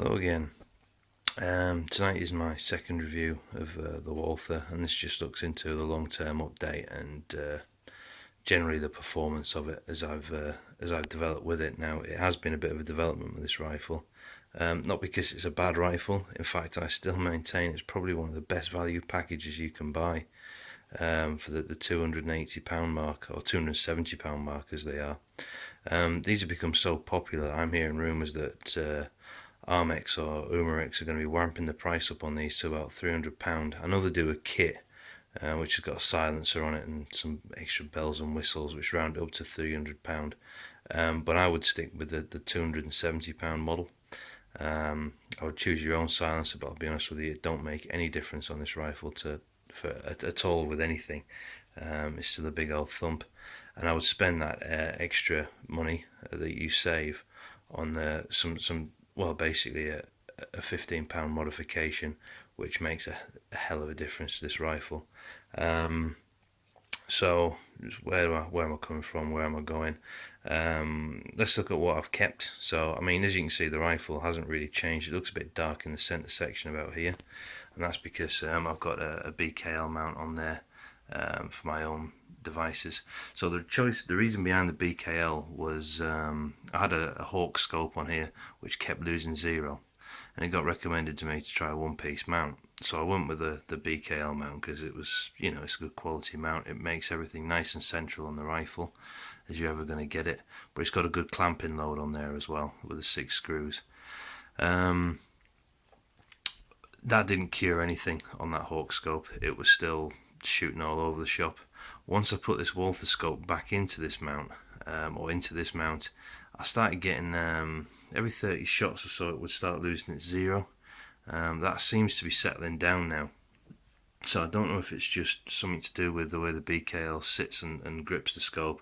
Hello again. Tonight is my second review of the Walther, and this just looks into the long-term update and generally the performance of it as I've developed with it. Now, it has been a bit of a development with this rifle, not because it's a bad rifle. In fact, I still maintain it's probably one of the best value packages you can buy for the £280 mark, or £270 mark as they are. These have become so popular. I'm hearing rumours that Armex or Umarex are going to be ramping the price up on these to about £300. I know they do a kit which has got a silencer on it and some extra bells and whistles, which round up to £300. But I would stick with the £270 model. I would choose your own silencer, but I'll be honest with you, it don't make any difference on this rifle at all with anything. It's still a big old thump, and I would spend that extra money that you save on basically a £15 modification, which makes a hell of a difference to this rifle. So where am I coming from? Where am I going? Let's look at what I've kept. So, I mean, as you can see, the rifle hasn't really changed. It looks a bit dark in the center section about here, and that's because I've got a BKL mount on there for my own devices. So the reason behind the BKL was I had a Hawk scope on here which kept losing zero, and it got recommended to me to try a one-piece mount. So I went with the BKL mount because it was, it's a good quality mount. It makes everything nice and central on the rifle as you're ever going to get it, but it's got a good clamping load on there as well with the 6 screws. That didn't cure anything on that Hawk scope. It was still shooting all over the shop. Once I put this Walther scope back into this mount, I started getting every 30 shots or so it would start losing its zero. That seems to be settling down now, so I don't know if it's just something to do with the way the BKL sits and grips the scope,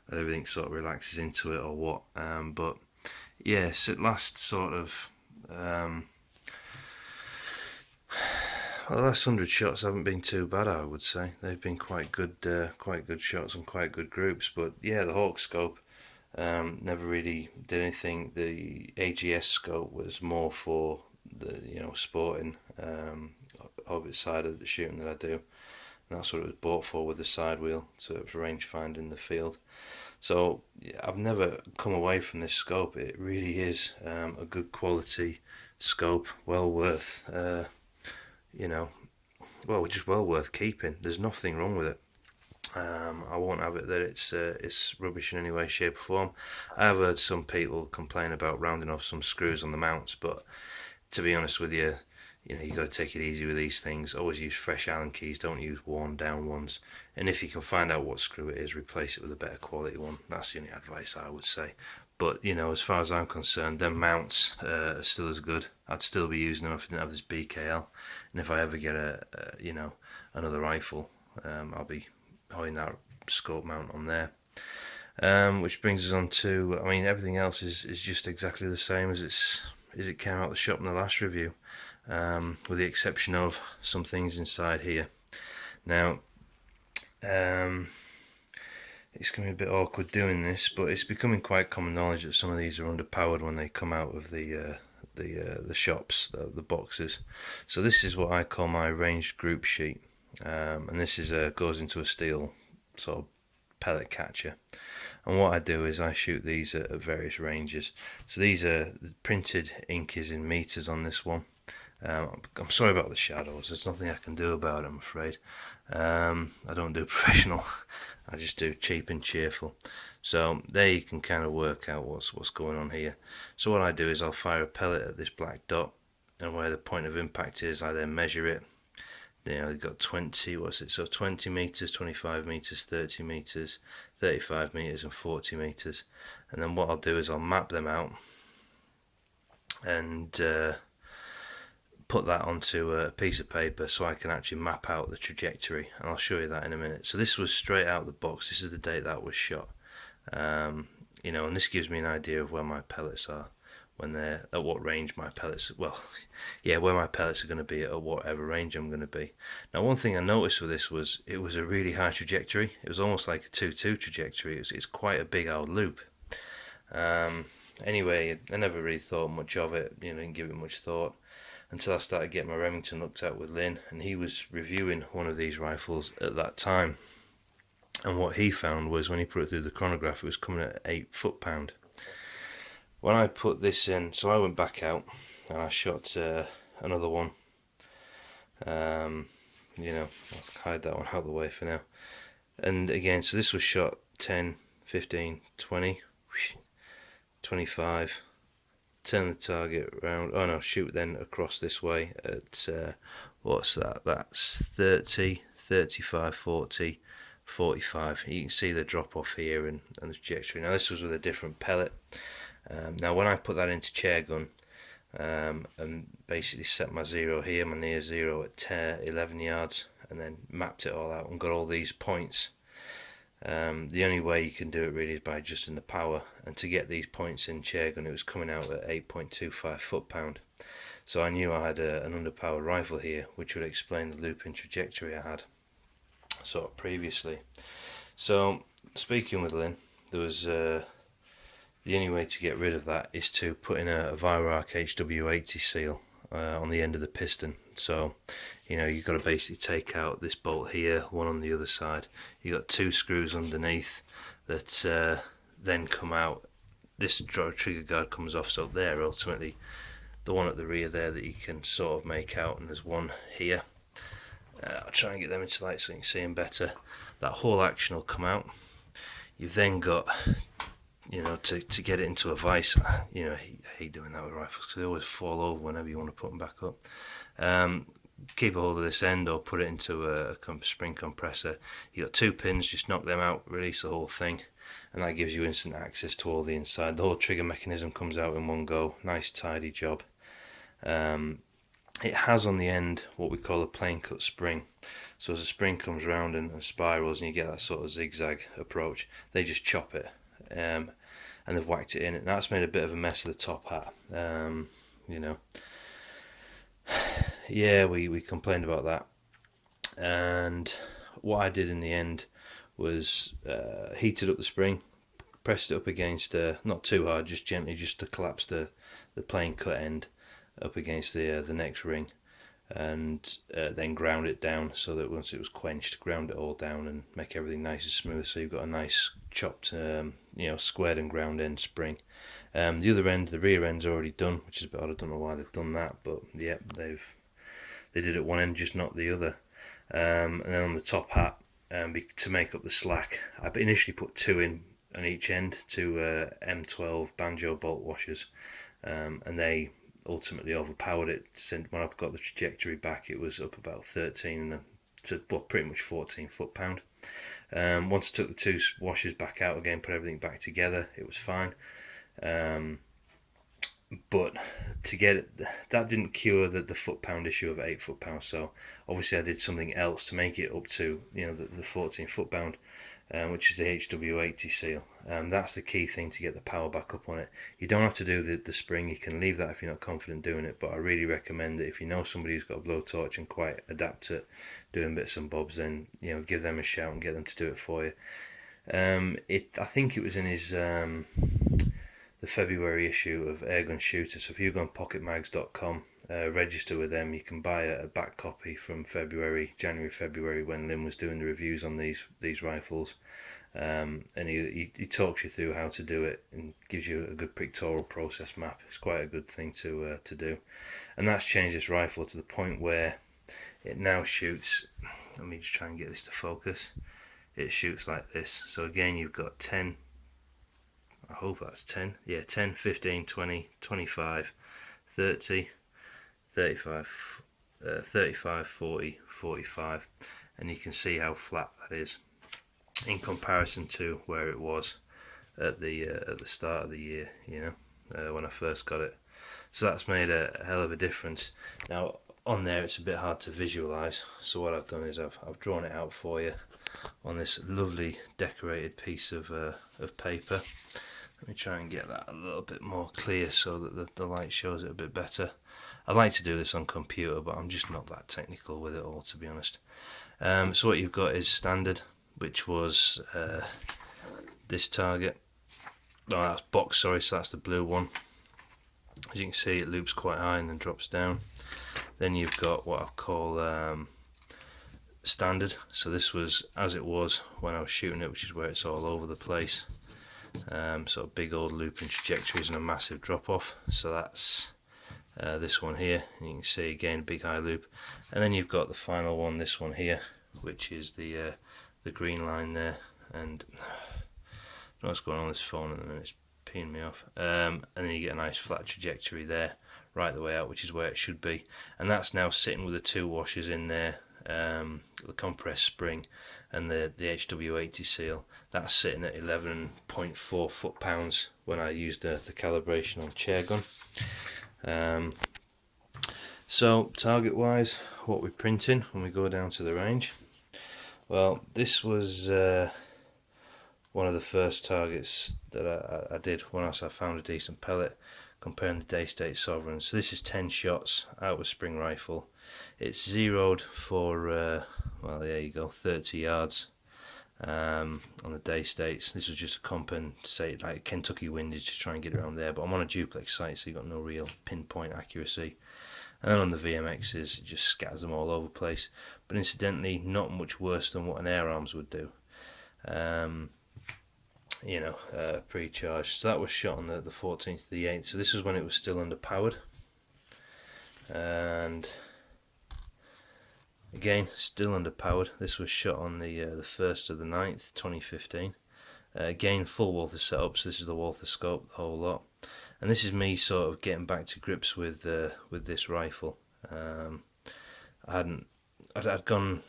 and everything sort of relaxes into it, or what. But yes, at last sort of the last 100 shots haven't been too bad, I would say. They've been quite good shots and quite good groups. But yeah, the Hawk scope never really did anything. The AGS scope was more for the sporting orbit side of the shooting that I do. And that's what it was bought for, with the side wheel for range finding in the field. So I've never come away from this scope. It really is a good quality scope, well worth just well worth keeping. There's nothing wrong with it. I won't have it that it's rubbish in any way, shape or form. I have heard some people complain about rounding off some screws on the mounts, but to be honest with you, you got to take it easy with these things. Always use fresh Allen keys, don't use worn down ones, and if you can find out what screw it is, replace it with a better quality one. That's the only advice I would say. But as far as I'm concerned, them mounts are still as good. I'd still be using them if I didn't have this BKL, and if I ever get another rifle, I'll be holding that scope mount on there. Which brings us on to, everything else is just exactly the same as it came out the shop in the last review, with the exception of some things inside here. Now, it's going to be a bit awkward doing this, but it's becoming quite common knowledge that some of these are underpowered when they come out of the shops, the boxes. So this is what I call my ranged group sheet, and this goes into a steel sort of pellet catcher. And what I do is I shoot these at various ranges. So these are printed ink is in meters on this one. I'm sorry about the shadows. There's nothing I can do about it, I'm afraid. I don't do professional. I just do cheap and cheerful. So there you can kind of work out what's going on here. So what I do is I'll fire a pellet at this black dot, and where the point of impact is, I then measure it. You've got 20 meters, 25 meters, 30 meters, 35 meters and 40 meters. And then what I'll do is I'll map them out and put that onto a piece of paper so I can actually map out the trajectory, and I'll show you that in a minute. So this was straight out of the box. This is the date that was shot. And this gives me an idea of where my pellets are, when they're at what range my pellets, where my pellets are going to be at whatever range I'm going to be. Now, one thing I noticed with this was it was a really high trajectory. It was almost like a 2-2 trajectory. It's quite a big old loop. Anyway, I never really thought much of it, you know, didn't give it much thought until I started getting my Remington looked at with Lynn, and he was reviewing one of these rifles at that time. And what he found was when he put it through the chronograph, it was coming at 8 foot-pound. When I put this in, so I went back out and I shot another one. You know, I'll hide that one out of the way for now. And again, so this was shot 10, 15, 20, 25. Turn the target around. Oh no, shoot then across this way at what's that? That's 30, 35, 40, 45. You can see the drop off here and the trajectory. Now this was with a different pellet. Now when I put that into chair gun and basically set my zero here, my near zero at 10, 11 yards, and then mapped it all out and got all these points. The only way you can do it really is by adjusting the power, and to get these points in chair gun, it was coming out at 8.25 foot-pound. So I knew I had an underpowered rifle here, which would explain the looping trajectory I had sort of previously. So speaking with Lynn, there was the only way to get rid of that is to put in a Weihrauch HW80 seal on the end of the piston. So, you know, you've got to basically take out this bolt here, one on the other side. You've got 2 screws underneath that then come out. This trigger guard comes off, so there ultimately the one at the rear there that you can sort of make out, and there's one here. I'll try and get them into light so you can see them better. That whole action will come out. You've then got, you know, to get it into a vise. You know, I hate doing that with rifles because they always fall over whenever you want to put them back up. Keep a hold of this end or put it into a spring compressor. You got 2 pins, just knock them out, release the whole thing, and that gives you instant access to all the inside. The whole trigger mechanism comes out in one go. Nice tidy job. It has on the end what we call a plain cut spring. So as the spring comes round and spirals and you get that sort of zigzag approach, they just chop it. And they've whacked it in, and that's made a bit of a mess of the top hat. You know, yeah, we complained about that, and what I did in the end was heated up the spring, pressed it up against not too hard, just gently, just to collapse the plain cut end up against the next ring, and then ground it down so that once it was quenched, ground it all down and make everything nice and smooth, so you've got a nice chopped, you know, squared and ground end spring. The other end, the rear end's already done, which is a bit odd. I don't know why they've done that, but yeah, they did it one end, just not the other. And then on the top hat, to make up the slack, I initially put 2 in on each end, 2 M12 banjo bolt washers, and they ultimately overpowered it. When I got the trajectory back, it was up about 13 to, well, pretty much 14 foot-pound. Once I took the 2 washers back out again, put everything back together, it was fine. But to get it, that didn't cure the foot-pound issue of 8 foot-pound. So obviously I did something else to make it up to, you know, the 14 foot-pound, which is the HW80 seal. That's the key thing to get the power back up on it. You don't have to do the spring, you can leave that if you're not confident doing it, but I really recommend that if you know somebody who's got a blowtorch and quite adept at doing bits and bobs, then, you know, give them a shout and get them to do it for you. I think it was in his the February issue of Airgun Shooter, so if you go on pocketmags.com, register with them, you can buy a back copy from January, February, when Lynn was doing the reviews on these rifles, and he talks you through how to do it and gives you a good pictorial process map. It's quite a good thing to do, and that's changed this rifle to the point where it now shoots, let me just try and get this to focus, it shoots like this. So again, you've got 10, I hope that's 10, yeah, 10, 15, 20, 25, 30, 35, 35, 40, 45, and you can see how flat that is in comparison to where it was at the start of the year, you know, when I first got it. So that's made a hell of a difference. Now on there it's a bit hard to visualize, so what I've done is I've drawn it out for you on this lovely decorated piece of paper. Let me try and get that a little bit more clear so that the light shows it a bit better. I like to do this on computer, but I'm just not that technical with it all, to be honest. So what you've got is standard, which was this target, oh, that's box, sorry, so that's the blue one. As you can see, it loops quite high and then drops down. Then you've got what I call standard. So this was as it was when I was shooting it, which is where it's all over the place. Sort of big old looping trajectories and a massive drop off. So that's this one here, and you can see again big high loop. And then you've got the final one, this one here, which is the green line there. And I don't know what's going on with this phone at the minute, it's peeing me off. And then you get a nice flat trajectory there right the way out, which is where it should be. And that's now sitting with the two washers in there, the compressed spring and the HW80 seal. That's sitting at 11.4 foot-pounds when I used the calibration on chair gun. So target wise, what we're printing when we go down to the range, well, this was one of the first targets that I did once I found a decent pellet, comparing the Daystate Sovereigns. So this is 10 shots out with spring rifle. It's zeroed for well, there you go, 30 yards on the Daystates. This was just a compensate, like Kentucky windage, to try and get around there, but I'm on a duplex sight, so you've got no real pinpoint accuracy. And then on the VMXs, it just scatters them all over the place, but incidentally not much worse than what an air arms would do. You know, pre-charged. So that was shot on the 14th of the 8th, so this was when it was still underpowered. And again, still underpowered. This was shot on the 1st of the 9th, 2015. Again, full Walther setup, so this is the Walther scope, the whole lot. And this is me sort of getting back to grips with this rifle. I'd gone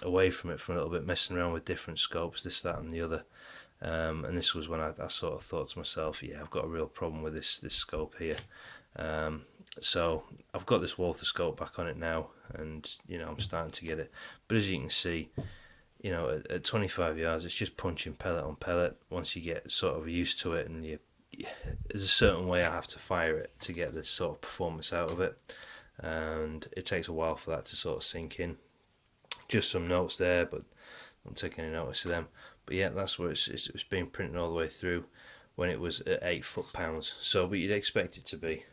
away from it for a little bit, messing around with different scopes, this, that and the other. And this was when I sort of thought to myself, yeah, I've got a real problem with this scope here. So I've got this Walther scope back on it now, and you know, I'm starting to get it. But as you can see, you know, at 25 yards, it's just punching pellet on pellet. Once you get sort of used to it, and there's a certain way I have to fire it to get this sort of performance out of it, and it takes a while for that to sort of sink in. Just some notes there, but don't take any notice of them. But yeah, that's where it's been printed all the way through when it was at 8 foot-pounds. So, but you'd expect it to be.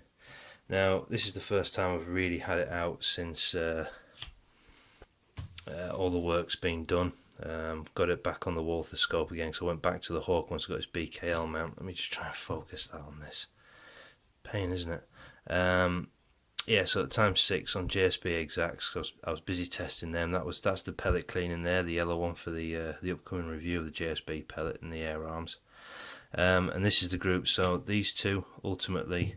Now, this is the first time I've really had it out since all the work's been done. Got it back on the Walther scope again, so I went back to the Hawk once I got its BKL mount. Let me just try and focus that on this. Pain, isn't it? Yeah, so at ×6 on JSB exacts, cause I was busy testing them. That's the pellet cleaning there, the yellow one for the upcoming review of the JSB pellet and the air arms. And this is the group. So these two, ultimately,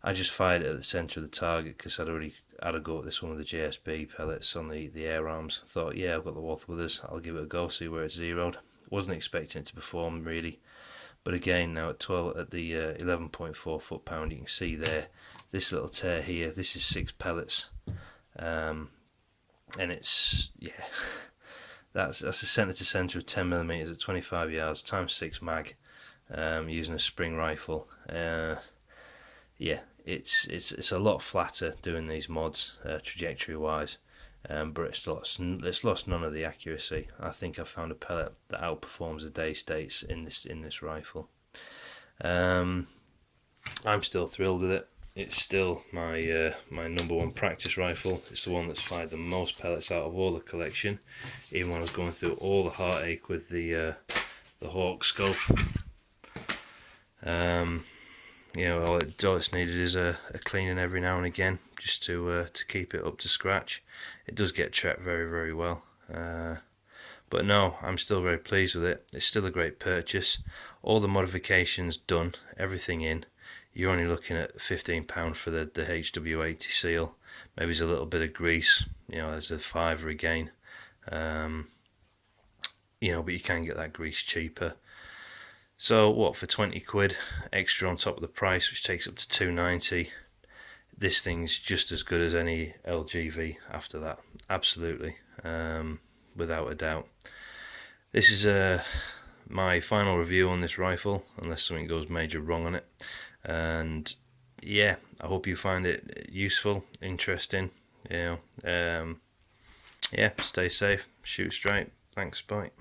I just fired it at the centre of the target because I'd already had a go at this one with the JSB pellets on the air arms. Thought, yeah, I've got the Walther with us, I'll give it a go, see where it's zeroed. Wasn't expecting it to perform really, but again, now at the 11.4 foot-pound, you can see there, this little tear here, this is 6 pellets, and it's, yeah, that's a centre to centre of 10mm at 25 yards, ×6 mag, using a spring rifle. Yeah, it's a lot flatter doing these mods, trajectory wise, but it's lost none of the accuracy. I think I found a pellet that outperforms the Daystates in this rifle. I'm still thrilled with it. It's still my my #1 practice rifle. It's the one that's fired the most pellets out of all the collection, even when I was going through all the heartache with the Hawk scope. You know, all it's needed is a cleaning every now and again, just to keep it up to scratch. It does get trapped very, very well, but no, I'm still very pleased with it. It's still a great purchase. All the modifications done, everything in. You're only looking at £15 for the HW80 seal. Maybe there's a little bit of grease. You know, there's a £5 again. You know, but you can get that grease cheaper. So what, for 20 quid extra on top of the price, which takes up to £2.90, this thing's just as good as any LGV after that. Absolutely, without a doubt. This is my final review on this rifle, unless something goes major wrong on it. And yeah, I hope you find it useful, interesting. You know, yeah, stay safe, shoot straight. Thanks, bye.